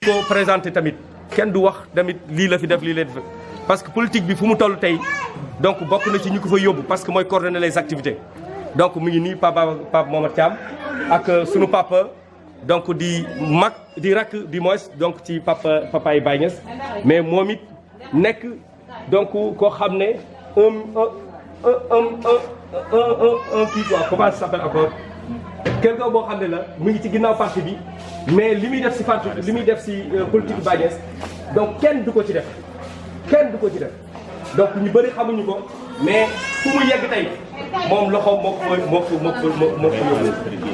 ko présenté tamit kenn du wax tamit lii la fi def lii la def parce que politique bi fu mu toll tey donc bokk na ci ñu ko fa yóbbu parce que mooy coordonner les activités donc mu ngi nii Pape Momar Thiam ak sunu papa donc di mag di rakk di moins donc ci papa yi Baye Niass mais moom it nekk donc koo xam ne un kii quoi comment ça s'appelle encore quelqu'un boo xam ne la mu ngi ci ginnaaw parti bi mais li muy def si parti li muy def si politique Baye Niass donc kenn du ko ci def donc ñu bëri xamuñu ko mais fu mu yegg tey moom loxo moo ko yóbbu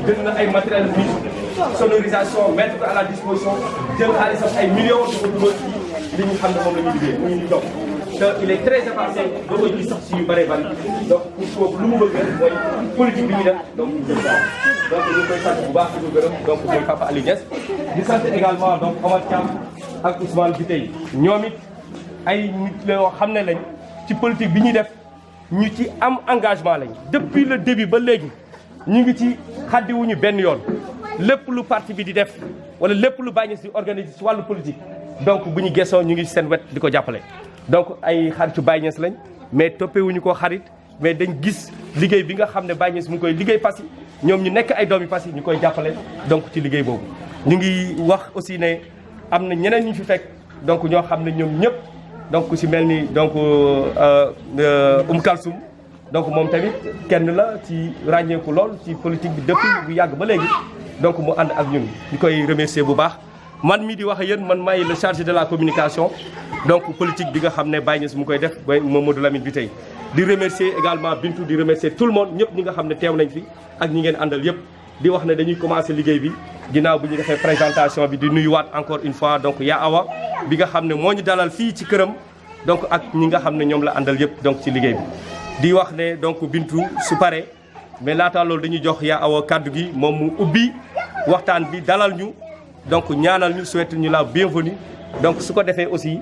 jël na ay matériel musique sonorisation mettre ko à la disposition jël xaalisam ay millions di ko dugal ci li ñu xam ne moom la ñuy liggéey mu ngi ñu jox te il est très avancé doo ko gis sax si yu bëree bëri donc pour lu mu bëgg mooy politique bi ñu def donc ñu jël donc ñu koy sant bu baax di ko gërëm donc mooy Papa Aliou Niass di sant également donc Omar Thiam ak Ousmane Biteye ñoom it ay nit la yoo xam ne lañ ci politique bi ñuy def ñu ci am engagement lañ depuis le début ba léegi ñu ngi ci xaddiwuñu benn yoon lépp lu parti bi di def wala lépp lu Baye Niass di organiser ci wàllu politique donc bu ñu gëstoo ñu ngi seen wet di ko jàppale donc ay xaritu Baye Niass lañ mais toppewuñu ko xarit mais dañ gis liggéey bi nga xam ne Baye Niass mu ngi koy liggéey Passy ñoom ñu nekk ay doomi Passy ñu koy jàppale donc ci liggéey boobu ñu ngi wax aussi ne am na ñeneen ñu fi fekk donc ñoo xam ne ñoom ñëpp donc ku si mel ni donc Kalsoum donc moom tamit kenn la ci ràññeeku lool ci politique bi depuis bu yàgg ba léegi donc mu ànd ak ñun ñu koy remercier bu baax man mii di wax ak yéen man maay le chargé de la communication donc politique bi nga xam ne Baye Niass mu koy def ba Mamadou Lamine Biteye di remercier également Bintou di remercier tout le monde ñëpp ñi nga xam ne teew nañ fi ak ñi ngeen àndal yëpp di wax ne dañuy commencer liggéey bi ginnaaw bu ñu defee présentation bi di nuyuwaat encore une fois donc yaa awa bi nga xam ne moo ñu dalal fii ci këram donc ak ñi nga xam ne ñoom la àndal yëpp donc ci liggéey bi di wax ne donc Bintou su paree mais laata loolu dañuy jox yaa awa kàddu gi moom mu ubbi waxtaan bi dalal ñu donc ñaanal ñu souhaiter ñu la bienvenue donc su ko defee aussi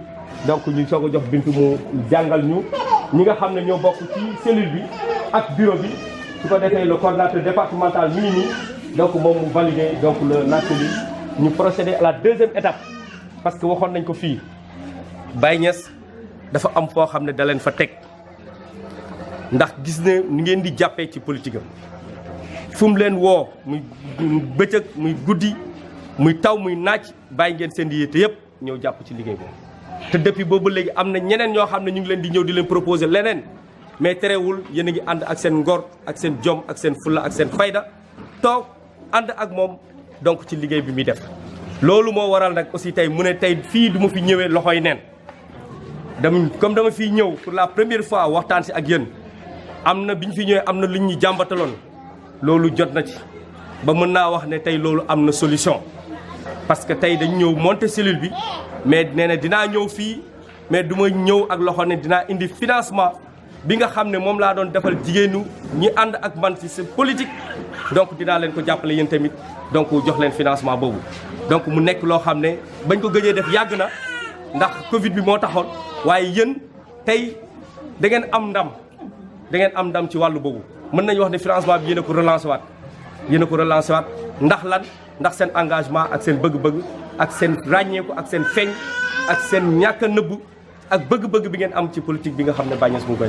donc ñu soog a jox Bintou mu jàngal ñu ñi nga xam ne ñoo bokk ci cellule bi ak bureau bi su ko defee le coordinateur départemental mi ngi nii donc moom mu validé donc la cellule ñu procéder à la deuxième étape parce que waxoon nañ ko fii Baye Niass dafa am foo xam ne da leen fa teg ndax gis ne ni ngeen di jàppee ci politique am fu mu leen woo muy bëccëg muy guddi muy taw muy naaj bàyyi ngeen seen yéete yëpp ñëw jàpp ci liggéey boobu te depuis boobu léegi am na ñeneen ñoo xam ne ñu ngi leen di ñëw di leen proposer leneen mais terewul yéen a ngi ànd ak seen ngor ak seen jom ak seen fulla ak seen fayda toog ànd ak moom donc ci liggéey bi muy def loolu moo waral nag aussi tey mu ne tey fii du ma fi ñëwee loxoy neen comme dama fiy ñëw pour la première fois waxtaan si ak yéen am na bi ñu fi ñëwee am na lu ñuy jàmbataloon loolu jot na ci ba mën naa wax ne tey loolu am na solution parce que tey dañu ñëw monter cellule bi mais nee na dinaa ñëw fii mais du ma ñëw ak loxo ne dinaa indi financement bi nga xam ne moom laa doon defal jigéenu ñi ànd ak man ci seen politique donc dinaa leen ko jàppale yéen tamit donc jox leen financement boobu donc mu nekk loo xam ne bañ ko gëjee def yàgg na ndax Covid bi moo taxoon waaye yéen tey da ngeen am ndam ci wàllu boobu mën nañu wax ne financement bi yéen a ko relancé waat ndax lan ndax seen engagement ak seen bëgg-bëgg ak seen ràññeeku ak seen feeñ ak seen ñàkk a nëbb ak bëgg-bëgg bi ngeen am ci politique bi nga xam ne Baye Niass mu koy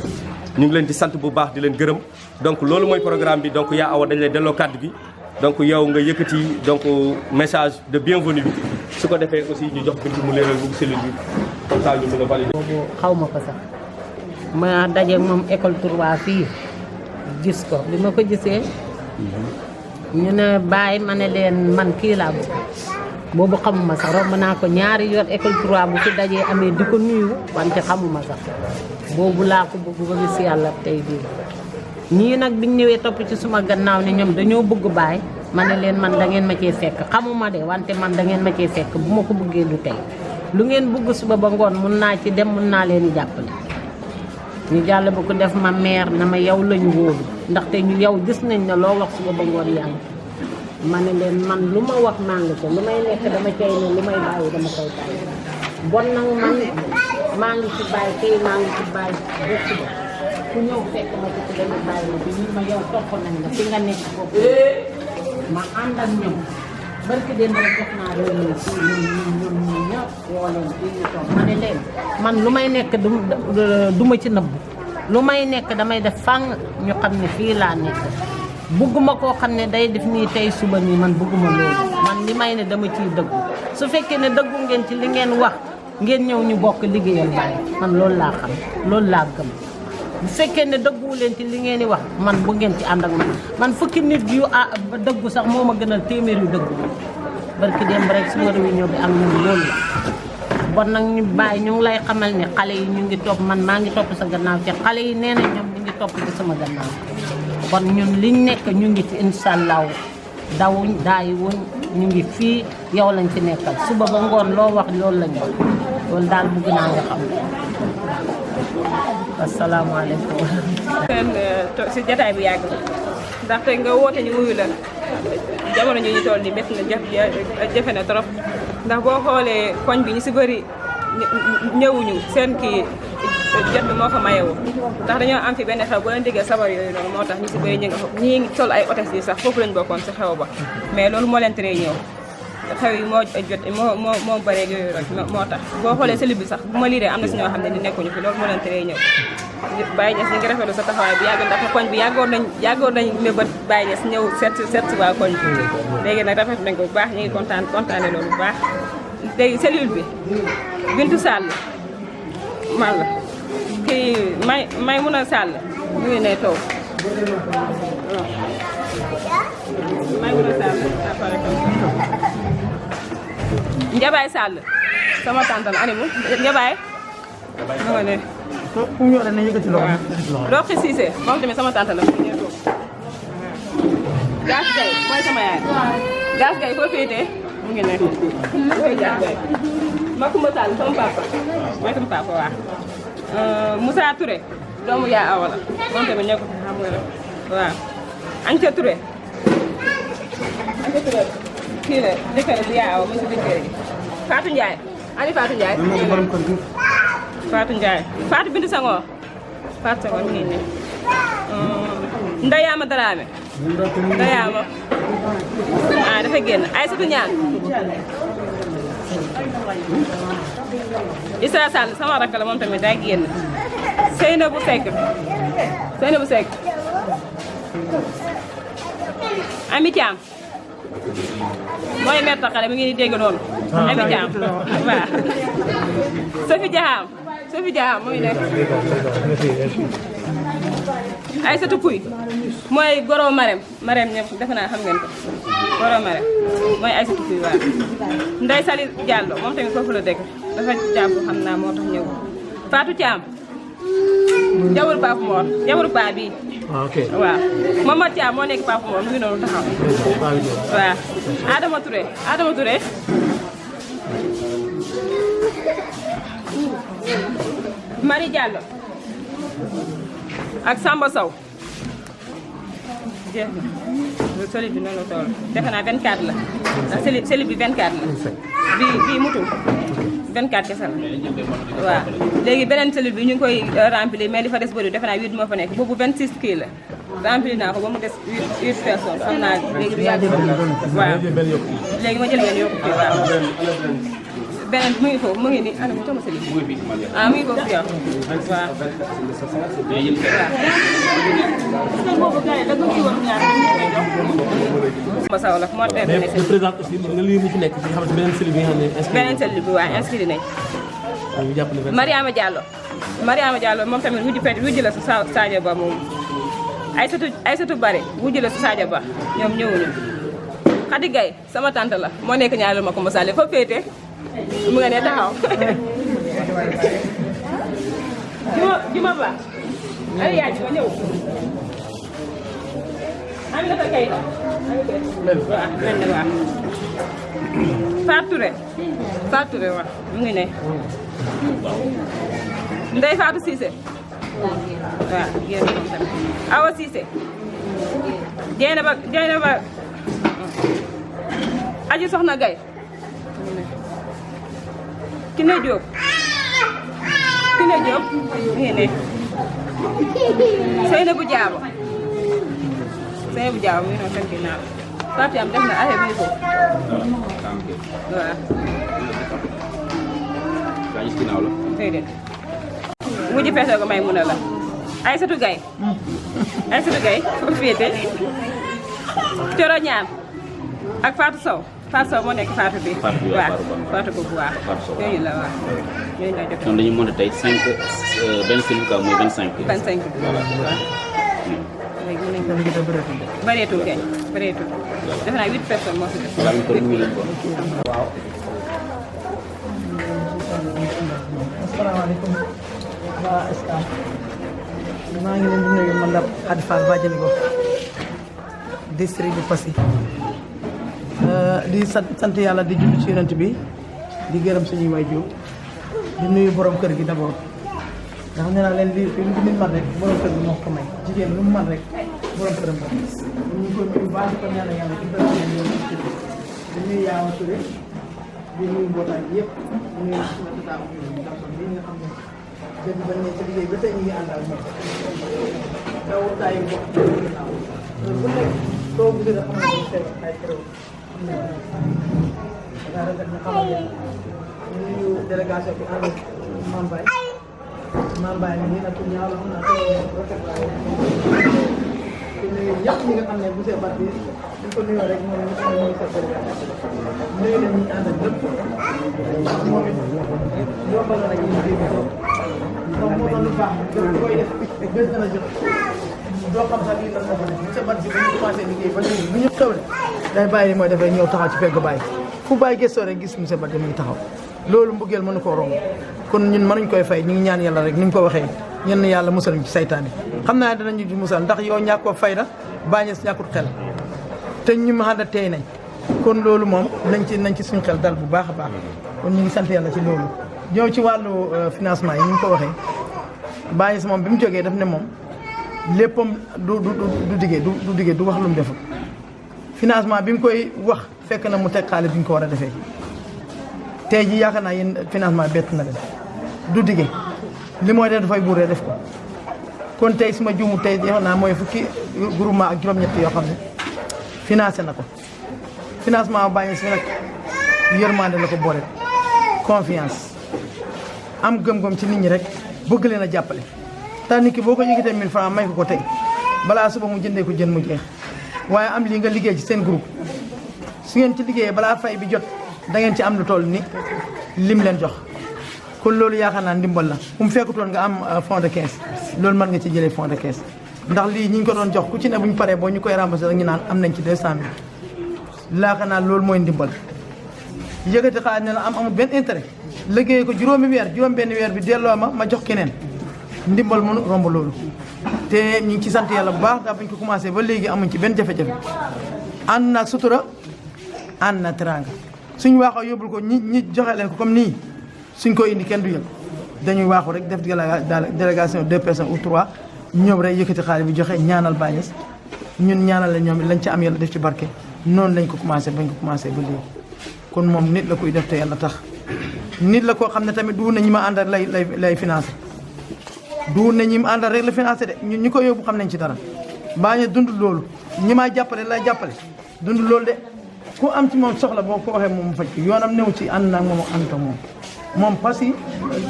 ñu ngi leen di sant bu baax di leen gërëm donc loolu mooy programme bi donc yaa awa dañ lay delloo kàddu gi donc yow nga yëkkati donc message de bienvenue bi su ko defee aussi ñu jox Bintou mu leeral bu cellule bi comme ça ñu mën a valider. boobu xaw ma ko sax ma daje moom école 3 fii gis ko bi ma ko gisee ñu ne bàyyi ma ne leen man kii laa bëgg boobu xamuma sax romb naa ko ñaari yoon école 3 bu fi dajee amee di ko nuyu wante xamuma sax boobu laa ko bëgg ba gis yàlla tey bii ñii nag biñ ñëwee topp ci suma gannaaw ne ñoom dañoo bëgg baay ma ne leen man da ngeen ma cee fekk xamuma de wante man da ngeen ma cee fekk bu ma ko bëggee du tey lu ngeen bëgg suba ba ngoon mun naa ci dem mun naa leen di jàppale ñu jàll ba ko def ma maire na ma yow lañ wóolu ndaxte ñu yow gis nañ ne loo wax suba ba ngoon yaa ngi ma ne leen man lu ma wax maa ngi ko lu may nekk dama cay ne lu may bàyyi dama koy bàyyi bon nag man maa ngi ci bàyyi tey maa ngi ci bàyyi ba suba ku ñëw fekk ma ci dama bàyyi ma bi ñu ma yow topp nañ la fi nga nekk foofu ma ànd ak ñoom barki démb rek jox naa réew mi fii ñun ñëpp woo leen fii ñu toog ma ne leen man lu may nekk du ma ci nëbbu lu may nekk damay def fang ñu xam ne fii laa nekk bugguma koo xam ne day def nii tey suba nii man bugguma loolu man li may ne dama ciy dëggu su fekkee ne dëggu ngeen ci li ngeen wax ngeen ñëw ñu bokk liggéeyal Baye man loolu laa xam loolu laa gëm bu fekkee ne dëgguwu leen ci li ngeen di wax man bu ngeen ci ànd ak man fukki nit yu dëggu sax moo ma gënal téeméer yu dëggu barki démb rek suma réunion bi am ñun loolu la bon nag ñu Baye ñu ngi lay xamal ne xale yi ñu ngi topp man maa ngi topp sa gannaaw te xale yi nee na ñoom ñu ngi topp ci sama gannaaw bon ñun liñ nekk ñu ngi ci incha allahu dawuñ daayiwuñ ñu ngi fii yow lañ ci nekkal suba ba ngoon loo wax loolu lañ wax loolu daal bëgg naa nga xam asalaamaaleykum. si jataay bi yàgg ndaxte nga woote ñu wuyu la jamono ñu toll nii métti na jafe na trop ndax boo xoolee koñ bi ñu si bëri ñëwuñu seen kii jot bi moo ko mayewu ndax dañoo am fi benn xew boo leen déggee sabar yooyu noonu moo tax ñu si bëri ñi ngi sol ay hôtesse yi sax foofu lañ bokkoon si xew ba mais loolu moo leen teree ñëw xew yi moo jot moo bëree yooyu rek moo tax boo xoolee cellule bi sax bu ma liiree am na si ñoo xam ne ni nekkuñu fi loolu moo leen teree ñëw Baye Niass ñu ngi rafetlu sa taxawaay bi yàgg ndax koñ bi yàggoon nañ mébét Baye Niass ñëw seet si waa koñ bi léegi nag rafet nañ ko bu baax ñu ngi kontaane loolu bu baax léegi cellule bi Bintu Sall man la kii may mun a Sall mu ngi ne toog may mun a Sall Njabaay Sall sama tante la animu Njabaay ma nga ne Roxi Cissé moom tamit sama tante la mu ngi ne toog Gaas Gay mooy sama yaay Gaas Gay foo féetee mu ngi ne mooy Gaas Gay Makumba Sall sama papa mooy sama papa waaw Moussa Touré doomu yaa awa la moom tamit ñoo ko fi xam nga waaw Anca Touré kii la jëkkër bi yaa awa mu si jëkkër gi Fatou Ndiaye ani Fatou Ndiaye Fatou Ndiaye Fatou Bintou Senghor Fatou Senghor mu ngi ne Ndayama Dramé Ndayama dafa génn Aïssatou Niane Issa Sall sama rakk la moom tamit day génn Seynabou Seck Ami Thiam mooy mère taxale mi ngi dégg noonu Ami Thiam waaw Sophie Diaham muy nekk Aïssatou Pouy mooy goro Marème ñëpp defe naa xam ngeen ko goro Marème mooy Aïssatou Pouy waaw Ndeye Sali Diallo moom tamit foofu la dëkk dafa jàpp xam naa moo tax ñëw Fatou Thiam jawul Pape Mor jawul Paa bi waaw Mamadou Thiam moo nekk Pape Mor mu ngi noonu taxaw waaw Adama Touré Marie Diallo ak Samba Sow jeex na solide bi noonu la toll defe naa 24 la ndax solide bi 24 la bii mutul 24 kese la waaw léegi beneen solide bi ñu ngi koy remplir mais li fa des bëri defe naa 8 moo fa nekk boobu 26 kii la remplir naa ko ba mu des 8 personnes xam naa léegi du yàgg waaw léegi ma jël ngeen yokku kii waaw beneen mu ngi foofu mu ngi nii anam toma seli mu ngi foofu yow waaw boobu gars yi da nga war ñaar Masaw la moo def nekk président aussi nga lii mu ci nekk ci xamante beneen cellule bi nga xam ne inscrit beneen cellule bi waaw inscrit nañ Mariama Diallo moom tamit wujj la sa Sadio Ba moom Aïssatou Bare wujj la sa Sadio Ba ñoom ñëwuñu Khady Gaye sama tante la moo nekk ñaareel ma ko Masale fa féete mu nga ne taxaw juma ba ay yaay ma ñëw am na fa kay waaw mel na waaw Fatou Touré waaw mu ngi ne Ndeye Fatou Cissé waaw génn moom tamit Awa Cissé Dieynaba Aji Soxna Gaye Kiné Diop mu ngi ne Seynabou Diabo mu ngi noonu seen ginnaaw Fatou Yam def na affaire bi foofu. waaw. daa gis ginnaaw la. déedéet. mujj feesoo ko may mun a la. Aïssatou Gaye. Aïssatou Gaye foofu féete. Coro Ñaan ak Fatou Sow. Fatou Sow moo nekk Fatou bi. Fatou bi waaw Fatou boobu waaw. Fatou Sow ñooñu la waaw. ñooñu la jot ñoom dañuy monté tey 5 benn certificat mooy 25. 25 bi voilà. waaw. léegi mu nekk bëreetul kay bëreetul. defe naa 8 personnes moo fi def. voilà ñu ko ñu leen ko. waaw. asalaamaaleykum waa Escale maa ngi leen di nuyu man la Khady Fall Badiane ko district bu Passy di sant yàlla di julli ci yonent bi di gërëm suñuy waajur di nuyu borom kër gi d'abord ndax nee naa leen lii lu nit man rek borom kër gi moo ko may jigéen lu mu man rek borom këram ko ñu ngi ko nuyu baax di ko ñaanal yàlla ci bëri di nuyu Yaawa Touré di nuyu mbootaay bi yëpp di nuyu suma tata bi nga xam ne dëgg ba ne ca liggéey ba tey ñu ngi ànd ak moom dawutaayu bokk ci ginnaaw bu nekk soo gisee dafa xam ne sew ay keroog daa rafet na xamal leen ñu nuyu délégation bi ànd ak Mame Baye mi nii nag ku ñaaw la xam naa rafet waaye di nuyu ñëpp ñi nga xam ne bu see bat bi ñu ko nuyoo rek moom ñu xam ne mooy sa délégation nuyu leen ñu ànd ak lépp moom it yombal na nag ñu dégg ko donc moo doon lu baax daf koy def bés dana jot doo xam sax lii lan moo ko def bu sa bat bi ba ñu commencé liggéey ba léegi bu ñu xewle day bàyyi li mooy dafay ñëw taxaw ci pegg bàyyi fu bàyyi gëstoo rek gis monsieur Badji mu ngi taxaw loolu mbëggeel mënu koo romb kon ñun mënuñ koy fay ñu ngi ñaan yàlla rek ni mu ko waxee ñenn yàlla musal ñu ci saytaane xam naa danañu ci musal ndax yow ñàkkoo fayda bàññees ñàkkut xel te ñu ma ànd tey nañ kon loolu moom nañ ci suñu xel dal bu baax a baax kon ñu ngi sant yàlla ci loolu ñëw ci wàllu financement yi ni mu ko waxee bàññees moom bi mu jógee daf ne moom léppam du diggee du wax lu mu deful financement bi mu koy wax fekk na mu teg xaalis bi ñu ko war a defee tey ji yaakaar naa yéen financement bett na leen du diggee li mooy def dafay buuree def ko kon tey suma juumu tey yaakaar naa mooy fukki groupement ak juróom-ñett yoo xam ne financé na ko financement bàyyi si nag yërmande la ko boole confiance am gëm-gëm ci nit ñi rek bëgg leen a jàppale tax nit ki boo ko yëgatee 1000 francs may ko tey balaa suba mu jëndee ko jën mu jeex waaye am lii nga liggéey ci seen groupe su ngeen ci liggéeyee balaa fay bi jot da ngeen ci am lu toll ni lim leen jox kon loolu yaakaar naa ndimbal la bu mu fekkutoon nga am fond de caisse loolu mën nga ci jëlee fond de caisse ndax lii ñi ñu ko doon jox ku ci ne bu ñu paree boo ñu koy remboursé rek ñu naan am nañ ci 200000 yaakaar naa loolu mooy ndimbal yëkkati xaalis ne la amul benn intérêt liggéey ko juróomi weer juróom-benn weer bi delloo ma jox keneen ndimbal mënu romb loolu te ñu ngi ci sant yàlla bu baax ndax bañ ko commencé ba léegi amuñ ci benn jafe-jafe ànd naag sutura ànd na teranga suñ waaxoo yóbbul ko ñi joxe leen ko comme nii suñ ko indi kenn du yëg dañuy waaxu rek def délégation 2 personnes ou 3 ñëw rek yëkkati xaalis bi joxe ñaanal bàñes ñun ñaanal la ñoom lañ ci am yàlla def ci barke noonu lañ ko commencé bañ ko commencé ba léegi kon moom nit la koy def te yàlla tax nit la koo xam ne tamit du na ñi ma àndal lay financé du na ñi ma àndal rek la financé de ñun ñi ko yóbbu xam nañ ci dara bàñes dund loolu ñi maa jàppale lay jàppale dund loolu de ku am ci moom soxla boo ko waxee moom mu faj ko yoonam new ci ànd naag moom ànd ak moom parce que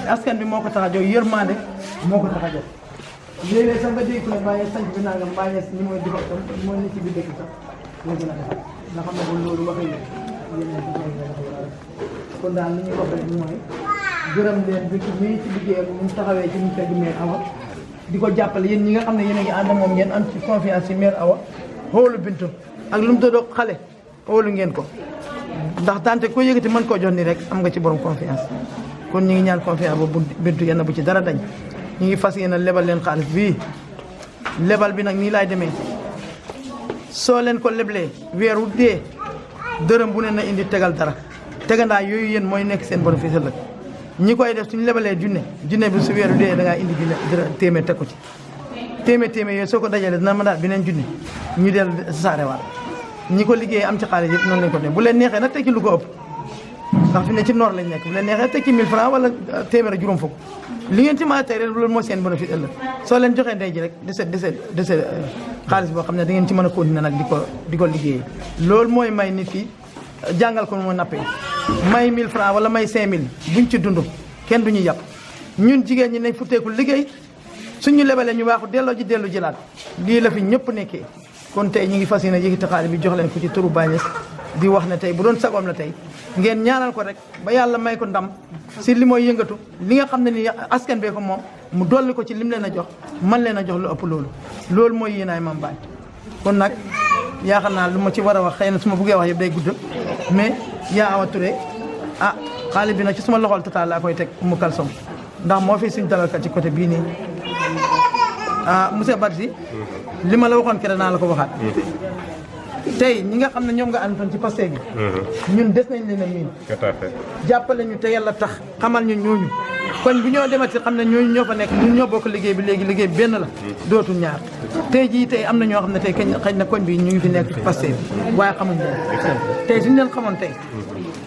askan bi moo ko tax a jóg yërmande moo ko tax a jóg léeg-léeg sax nga dégg ko ne bàyyi sanc bi nangam bàyyi ñi mooy di tam mooy nit ci biir dëkk sax la gën a defar nga xam ne bu loolu waxee kon daal li ñuy wax rek mooy gërëm leen bi mii ci liggéey ak mu taxawee ci mu fekk maire Awa di ko jàppale yéen ñi nga xam ne yéen a ngi ànd ak moom ngeen am ci confiance ci maire Awa xoolu Bintu ak lu mu tëddoo xale xoolu ngeen ko ndax tante ko yëgati mën koo jox ni rek am nga ci borom confiance kon ñu ngi ñaan confiance boobu Bintu yenn bu ci dara dañ ñu ngi fas yéene lebal leen xaalis bii lebal bi nag nii laay demee soo leen ko leblee weeru dee dërëm bu ne na indi tegal dara tegandaa yooyu yéen mooy nekk seen bénéfice la ñi koy def suñu lebalee junne bi su weeru dee da ngaa indi téeméer teg ko ci téeméer yooyu soo ko dajalee dina ma daal beneen junne ñu del saarewaat ñi ko liggéey am ci xaalis yëpp noonu lañ ko def bu leen neexee nag teg ci lu ko ëpp ndax fi ne ci noor lañ nekk bu leen neexee teg ci 1000 francs wala téeméer ak juróom fukk li ngeen ci mën a teg rek loolu mooy seen bénéfice ëllëg soo leen joxee ndey ji rek dese xaalis boo xam ne da ngeen ci mën a continuer nag di ko liggéeyee loolu mooy may nit ki jàngal ko moo nappee may 1000 francs wala may 5000 buñ ci dund kenn du ñu yàpp ñun jigéen ñi nañ futteeku liggéey suñu lebalee ñu waaxu dellu jëlaat lii la fi ñëpp nekkee kon tey ñu ngi fas yéene yëkkati xaalis bi jox leen ko ci turu Baye Niass di wax ne tey bu doon sagoom la tey ngeen ñaanal ko rek ba yàlla may ko ndam si li mooy yëngatu li nga xam ne ni askan bee ko moom mu dolli ko ci lim leen a jox man leen a jox lu ëpp loolu mooy yéenaay Mame Baye kon nag yaakaar naa lu ma ci war a wax xëy na su ma buggee wax yëpp day gudd mais yaa Awa Touré xaalis bi nag ci suma loxol total laa koy teg mu kalsom ndax moo fi suñ dalalkat ci côté bii nii monsieur Badji li ma la waxoon keroog naa la ko waxaat tey ñi nga xam ne ñoom nga àndoon ci Pastef bi ñun des nañ leen a miin jàppale ñu te yàlla tax xamal ñu ñooñu koñ bu ñoo demati xam ne ñooñu ñoo fa nekk ñun ñoo bokk liggéey bi léegi liggéey bi benn la dootul ñaar tey jii tey am na ñoo xam ne tey xëy na koñ bi ñu ngi fi nekk ci Pastef bi waaye xamuñ leen tey suñu leen xamoon tey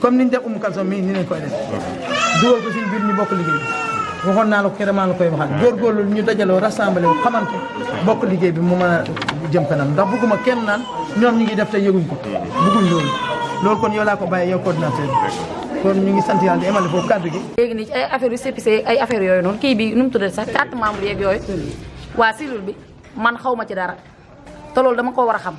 comme niñ def Kalsom mii ni lañ koy def dugal ko suñu biir ñu bokk liggéey bi waxoon naa la ko keroog maa la koy waxaat góorgóorlu ñu dajaloo rassemblé wu xamante bokk liggéey bi mu mën a jëm kanam ndax bëgguma kenn naan ñoom ñu ngi def te yëguñ ko bëgguñ loolu kon yow laa ko bàyyee yow coordinateur kon ñu ngi sant yàlla di emale foofu kàddu gi. léegi nii ci ay affaire yu CPC ay affaire yooyu noonu kii bi nu mu tuddee sax carte membre yeeg yooyu waa cellule bi man xaw ma ci dara te loolu dama ko war a xam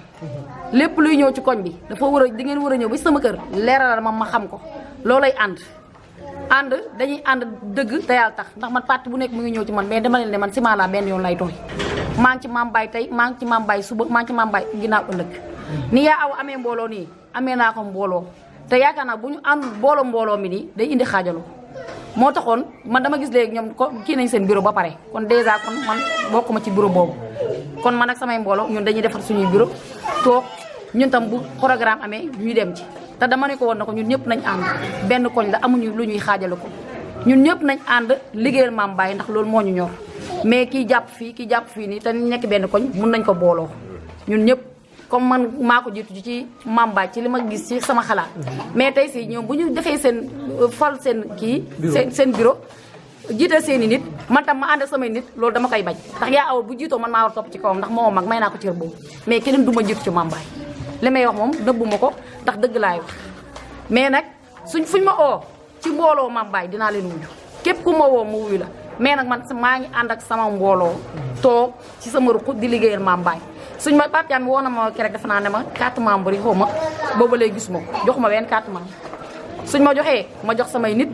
lépp luy ñëw ci koñ bi dafa war a di ngeen war a ñëw ba sama kër leeralal ma xam ko loolay ànd dañuy ànd dëgg te yàlla tax ndax man parti bu nekk mu ngi ñëw ci man mais dama leen ne man si maanaam benn yoon lay tooy maa ngi ci Mame Baye tey maa ngi ci Mame Baye suba maa ngi ci Mame Baye ginnaaw ëllëg ni yaa aw amee mbooloo nii amee naa ko mbooloo te yaakaar naa bu ñu ànd mbooloo mi nii day indi xaajaloo moo taxoon man dama gis léegi ñoom ko kii nañ seen bureau ba pare kon dèjà kon man bokkuma ci bureau boobu kon man ak samay mbooloo ñun dañuy defar suñuy bureau toog ñun tam bu programme amee ñuy dem ci te dama ne ko woon na ko ñun ñëpp nañ ànd benn koñ la amuñu lu ñuy xaajale ko ñun ñëpp nañ ànd liggéeyal Mame Baye ndax loolu moo ñu ñor mais kii jàpp fii nii te nekk benn koñ mun nañ ko booloo ñun ñëpp comme man maa ko jiitu ci Mame Baye ci li ma gis ci sama xalaat mais tey si ñoom bu ñu defee seen fal seen kii seen bureau jiital seen i nit man tam ma ànd ak samay nit loolu dama koy bañ ndax yaa aw bu jiitoo man maa war topp ci kawam ndax moo mag may naa ko cër boobu mais keneen du ma jiitu ci Mame Baye li may wax moom nëbbuma ko ndax dëgg laay wax mais nag fuñ ma oo ci mbooloo Mame Baye dinaa leen wuyu képp ku ma woo ma wuyu la mais nag man maa ngi ànd ak sama mbooloo toog ci sama ruq di liggéeyal Mame Baye suñ ma Pape Thiam woo na ma keroog defe naa ne ma carte membre yi xaw ma booba léegi gisuma ko joxuma benn carte membre suñ ma joxee ma jox samay nit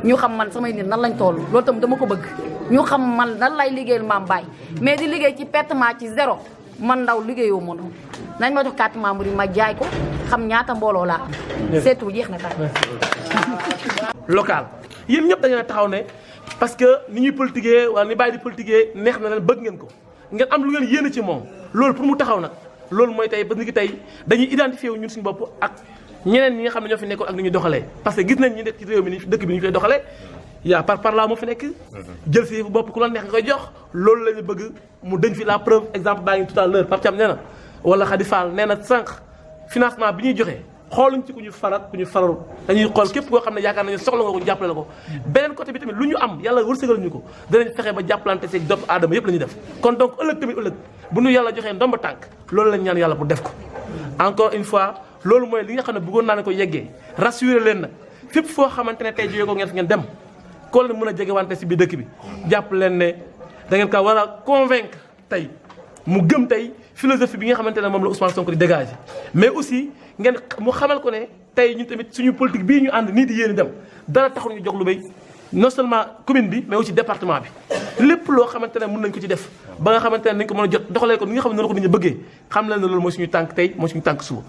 ñu xam man samay nit nan lañ toll loolu tam dama ko bëgg ñu xam man nan lay liggéeyal Mame Baye mais di liggéey ci pertement ci zéro man ndaw liggéeyoo ma noonu nañ ma jox carte membre yi ma jaay ko xam ñaata mbooloo laa am seetu jeex na taal local yéen ñëpp da ngeen a taxaw ne parce que ni ñuy politiquer wala ni Baye di politiquer neex na leen bëgg ngeen ko ngeen am lu ngeen yéene ci moom loolu pour mu taxaw nag loolu mooy tey ba ni ki tey dañuy identifier wu ñun suñu bopp ak ñeneen ñi nga xam ne ñoo fi nekkoon ak ni ñuy doxalee parce que gis nañ ñi nekk ci réew mi ni dëkk bi ni ñu koy doxalee yaa par là moo fi nekk jël si bopp ku la neex nga koy jox loolu la ñu bëgg mu dañ fi la preuve exemple baa ngi tout à l'heure Pape Thiam nee na wala Khady Fall nee na sànq financement bi ñuy joxe xooluñ ci ku ñu faral ku ñu fararu dañuy xool képp koo xam ne yaakaar nañu soxla nga ko ñu jàppale la ko beneen côté bi tamit lu ñu am yàlla wërsëgal ñu ko danañ fexe ba jàppalante ci doomu aadama yëpp la ñuy def kon donc ëllëg tamit ëllëg bu ñu yàlla joxee ndomba tànk loolu lañ ñaan yàlla bu def ko encore une fois loolu mooy li nga xam ne bëggoon naa ne ko yeggee rassurer leen nag fépp foo xamante ne tey jógee ko ngeen fi ngeen dem ko leen mën a jege wante si biir dëkk bi jàpp leen ne da ngeen ko war a convaincre tey mu gëm tey philosophie bi nga xamante ne moom la Ousmane Sonko di dégager mais aussi ngeen mu xamal ko ne tey ñun tamit suñu politique bii ñu ànd nii di yéen dem dara taxul ñu jox lu bay non seulement commune bi mais aussi département bi lépp loo xamante ne mën nañ ko ci def ba nga xamante ne nañ ko mën a jot doxalee ko ni nga xam ne noonu ko nit ñi bëggee xam leen ne loolu mooy suñu tànk tey mooy suñu tànk suba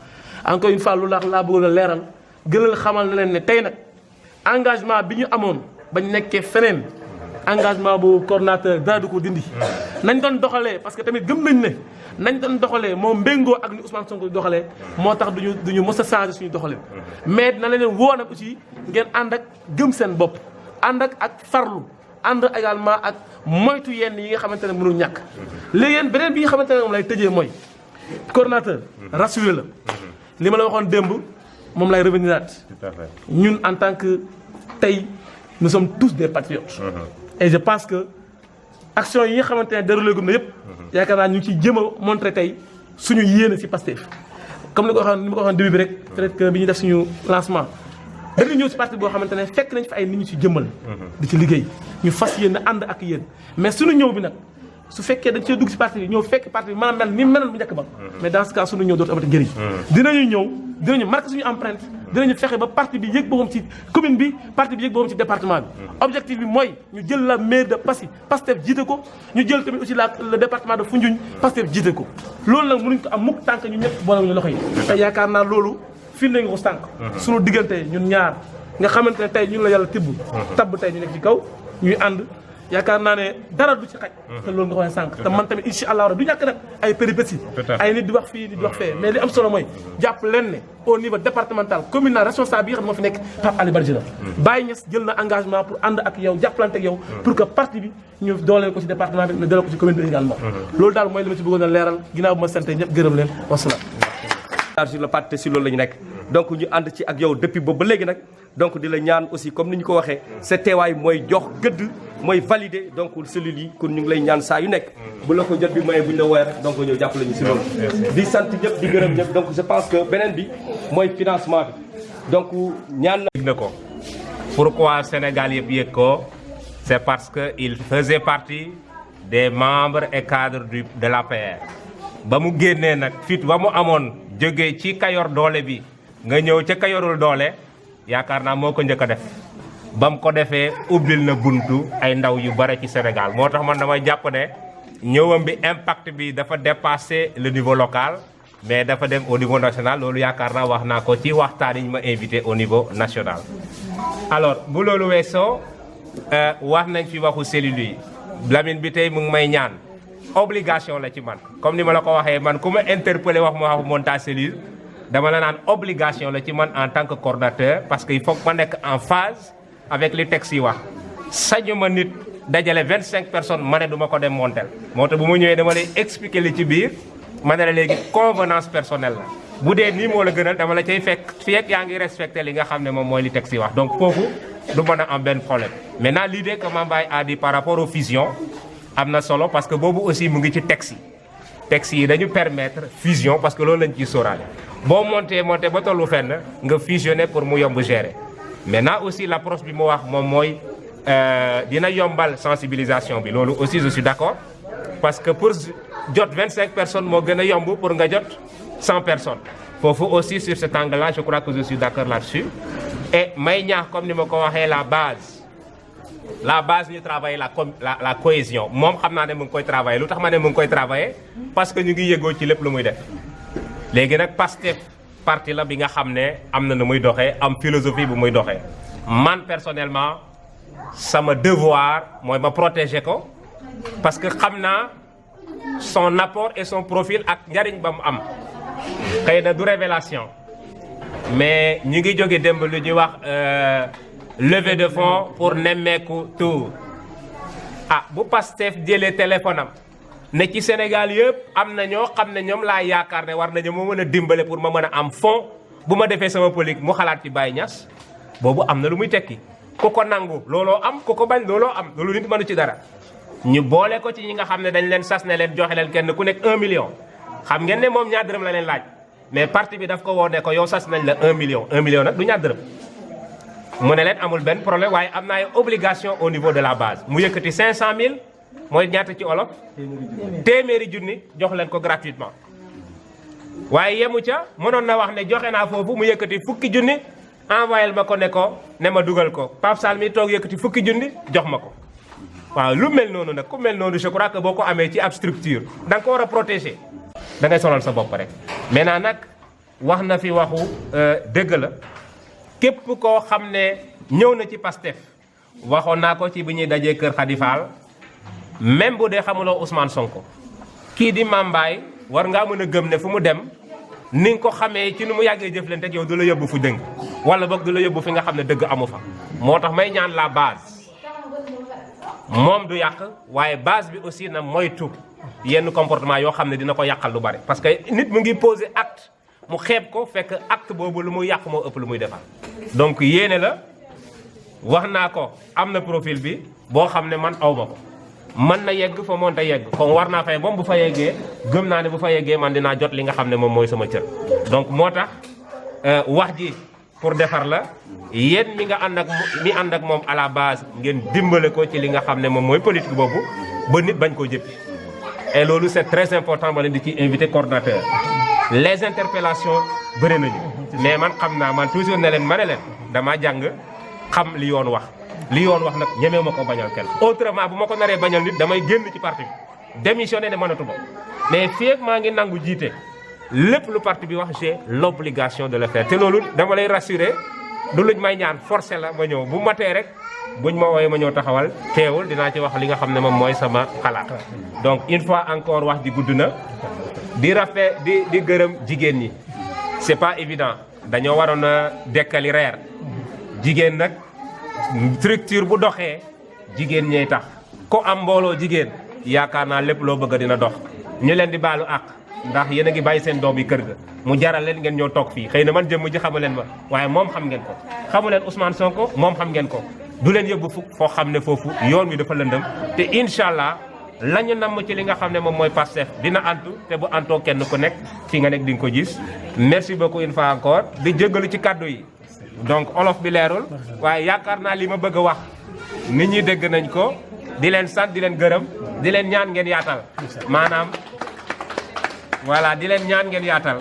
encore une fois loolu laa bëggoon a leeral gënal xamal na leen ne tey nag engagement bi ñu amoon bañ nekkee feneen engagement bu coordonnateur dara du ko dindi nañ doon doxalee parce que tamit gëm nañ ne nañ doon doxalee moo mbéngoo ak ni Ousmane Sonko doxalee moo tax duñu mës a changer suñu doxalee mais dina leen woo nag aussi ngeen ànd ak gëm seen bopp ànd ak farlu ànd également ak moytu yenn yi nga xamante ne mënul ñàkk léegi yéen beneen bi nga xamante ne moom lay tëjee mooy coordonnateur rassuré la li ma la waxoon démb moom lay revenir Tout à fait. ñun en tant que tey nous sommes tous des patriotes. Et je pense que action yi nga xamante ne déroulé gu na yëpp. yaakaar naa ñu ngi ciy jéem a montré tey suñu yéene si Pastef. comme ni ma ko waxoon début bi rek peut-être que bi ñuy def suñu lancement dañu ñëw si parti boo xamante ne fekk nañ fi ay nit ñu ci jëmmal. di ci liggéey ñu fas yéene ànd ak yéen mais suñu ñëw bi nag su fekkee dañ cee dugg si parti bi ñëw fekk parti bi maanaam mel ni meloon bu njëkk ba. mais dans ce cas suñu ñëw dootu amati njëriñ. dinañu marqué suñu empreinte dinañu fexe ba parti bi yëg boppam ci commune bi parti bi yëg boppam ci département bi. objectif bi mooy ñu jël la maire de Passy Pastef jiite ko ñu jël tamit aussi le département de Foundiougne Pastef jiite ko loolu nag mënuñ ko am mukk tànk ñu ñëpp boolewuñu loxo yi. te yaakaar naa loolu fii nañu ko sànq. suñu diggante ñun ñaar nga xamante ne tey ñun la yàlla tibb. tabb tey ñu nekk ci kaw ñuy ànd. yaakaar naa ne dara du ci xaj. te loolu nga waxee sànq. te man tamit incha allah du ñàkk nag ay péripéties. ay nit di wax fii di wax fee mais li am solo mooy jàpp leen ne au niveau départemental communal responsable yi nga xam moo fi nekk Pape Ali Badji la. Baye Niass jël na engagement pour ànd ak yow jàppalante ak yow. pour que parti bi ñu dooleel ko ci département bi mais dooleel ko ci commune bi également. loolu daal mooy li ma ci bëggoon a leeral ginnaaw bi ma sant ñëpp gërëm leen wasalaam. sur le parti si loolu la ñu nekk donc ñu ànd ci ak yow depuis boobu ba léegi nag donc di la ñaan aussi comme ni ñu ko waxee sa teewaay mooy jox gëdd mooy valider donc cellules yi kon ñu ngi lay ñaan saa yu nekk bu la ko jot bi maye bu ñu la woowee rek donc ñëw jàppale ñu si loolu di sant ñëpp di gërëm ñëpp donc je pense que beneen bi mooy financement bi donc ñaan na ko pourquoi Sénégal yëpp yëg ko c'est parce que il faisait partie des membres et cadres de l'APR ba mu génnee nag fit ba mu amoon jógee ci Kayor doole bi nga ñëw ca Kayorul doole yaakaar naa moo ko njëkk a def ba mu ko defee ubbil na buntu ay ndaw yu bare ci Sénégal moo tax man damay jàpp ne ñëwam bi impact bi dafa dépasser le niveau local mais dafa dem au niveau national loolu yaakaar naa wax naa ko ci waxtaan yi ñu ma invité au niveau national. alors bu loolu weesoo wax nañ fi waxu cellules yi Lamine bi tey mu ngi may ñaan obligation la ci man comme ni ma la ko waxee man ku ma interpellé wax ma waxu montage cellule dama la naan obligation la ci man en tant que coordonnateur parce que il faut que ma nekk en phase avec li texte yi wax sañu ma nit dajale 25 personnes ma ne du ma ko dem montel moo tax bu ma ñëwee dama lay expliquer li ci biir ma ne la léegi convenance personnelle la bu dee nii moo la gënal dama la cay fekk fii ak yaa ngi respecté li nga xam ne moom mooy li texte yi wax donc foofu du mën a am benn problème maintenant l'idée que Mame a dit par rapport aux fusions am na solo parce que boobu aussi mu ngi ci texte yi dañu permettre fusion parce que loolu lañ ciy sóoraale boo monté ba tollu fenn nga fusionner pour mu yomb gérer maintenant aussi l'approche bi mu wax moom mooy dina yombal sensibilisation bi loolu aussi je suis d'accord parce que pour jot 25 personnes moo gën a yomb pour nga jot 100 personnes foofu aussi sur cet angle-là je crois que je suis d'accord là-dessus et may ñaax comme ni ma ko waxee la base ñu travailler la cohésion moom xam naa ne mu ngi koy travailler lu tax ma ne mu ngi koy travailler parce que ñu ngi yëgoo ci lépp lu muy def léegi nag Pastef parti la bi nga xam ne am na nu muy doxee am philosophie bu muy doxee man personnellement sama devoir mooy ma protéger ko parce que xam naa son apport et son profil ak njariñ ba mu am xëy na du révélation mais ñu ngi jóge démb lu ñuy wax levée de fonds pour nemmeeku tour bu Pastef jëlee téléphone am ne ci Sénégal yëpp am na ñoo xam ne ñoom laa yaakaar ne war nañu ma mën a dimbale pour ma mën a am fonds bu ma defee sama politique mu xalaat ci Baye Niass boobu am na lu muy tekki ku ko nangu looloo am ku ko bañ looloo am loolu nit mënu ci dara ñu boole ko ci ñi nga xam ne dañ leen sas ne leen joxe leen kenn ku nekk 1 million xam ngeen ne moom ñaar dërëm la leen laaj mais parti bi daf ko woo ne ko yow sas nañ la 1 million 1 million nag du ñaar dërëm mu ne leen amul benn problème waaye am na ay obligation au niveau de la base mu yëkkati 500000 mooy ñaata ci olof téeméeri junni jox leen ko gratuitement waaye yemu ca mënoon na wax ne joxe naa foofu mu yëkkati fukki junni envoyé ma ko ne ma dugal ko Pape Sall mi toog yëkkati fukki junni jox ma ko waaw lu mel noonu nag ku mel noonu je crois que boo ko amee ci ab structure da nga ko war a protéger da ngay sonal sa bopp rek maintenant nag wax na fi waxu dëgg la képp koo xam ne ñëw na ci Pastef waxoon naa ko ci bi ñuy dajee kër Khady Fall même bu dee xamuloo Ousmane Sonko kii di Mame Mbaye war ngaa mën a gëm ne fu mu dem ni nga ko xamee ci nu mu yàggee jëflante ak yow du la yóbbu fu dëng wala boog du la yóbbu fi nga xam ne dëgg amu fa moo tax may ñaan la base moom du yàq waaye base bi aussi na moytu yenn comportement yoo xam ne dina ko yàqal lu bari parce que nit mu ngi poser acte mu xeeb ko fekk acte boobu lu muy yàq moo ëpp lu muy defar donc yéene la wax naa ko am na profil bi boo xam ne man aw ma ko mën na yegg fa moonte yegg kon war naa fay moom bu fa yeggee gëm naa ne bu fa yeggee man dinaa jot li nga xam ne moom mooy sama cër donc moo tax wax ji pour defar la yéen mi nga ànd ak moom à la base ngeen dimbale ko ci li nga xam ne moom mooy politique boobu ba nit bañ koo jëppi et loolu c'est très important ma leen di ci invité coordonnateur les interpellations bëri nañu mais man xam naa man toujours ne leen ma ne leen dama jàng xam li yoon wax li yoon wax nag ñemee ma ko bañal kenn autrement bu ma ko naree bañal nit damay génn ci parti bi démissionné ne mënatuma mais fii ak maa ngi nangu jiite lépp lu parti bi wax j'ai l'obligation de le faire te loolu dama lay rassurer du luñ may ñaan forcé la ma ñëw bu matee rek buñ ma wooyee ma ñëw taxawal teewul dinaa ci wax li nga xam ne moom mooy sama xalaat donc une fois encore wax ji gudd na di gërëm jigéen ñi c'est pas évident dañoo waroon a dekkali reer jigéen nag structure bu doxee jigéen ñey tax ko am mbooloo jigéen yaakaar naa lépp loo bëgg dina dox ñu leen di baalu àq ndax yéen a ngi bàyyi seen doom yi kër ga mu jaral leen ngeen ñoo toog fii xëy na man jëmm ji xamu leen ma waaye moom xam ngeen ko xamu leen Ousmane Sonko moom xam ngeen ko du leen yóbbu foo xam ne foofu yoon wi dafa lëndëm te incha allah la ñu namm ci li nga xam ne moom mooy Pastef dina antu te bu antoo kenn ku nekk fi nga nekk di nga ko gis merci beaucoup une fois encore di jéggalu ci kàddu yi donc olof bi leerul waaye yaakaar naa li ma bëgg a wax nit ñi dégg nañ ko di leen sant di leen gërëm di leen ñaan ngeen yaatal maanaam voilà di leen ñaan ngeen yaatal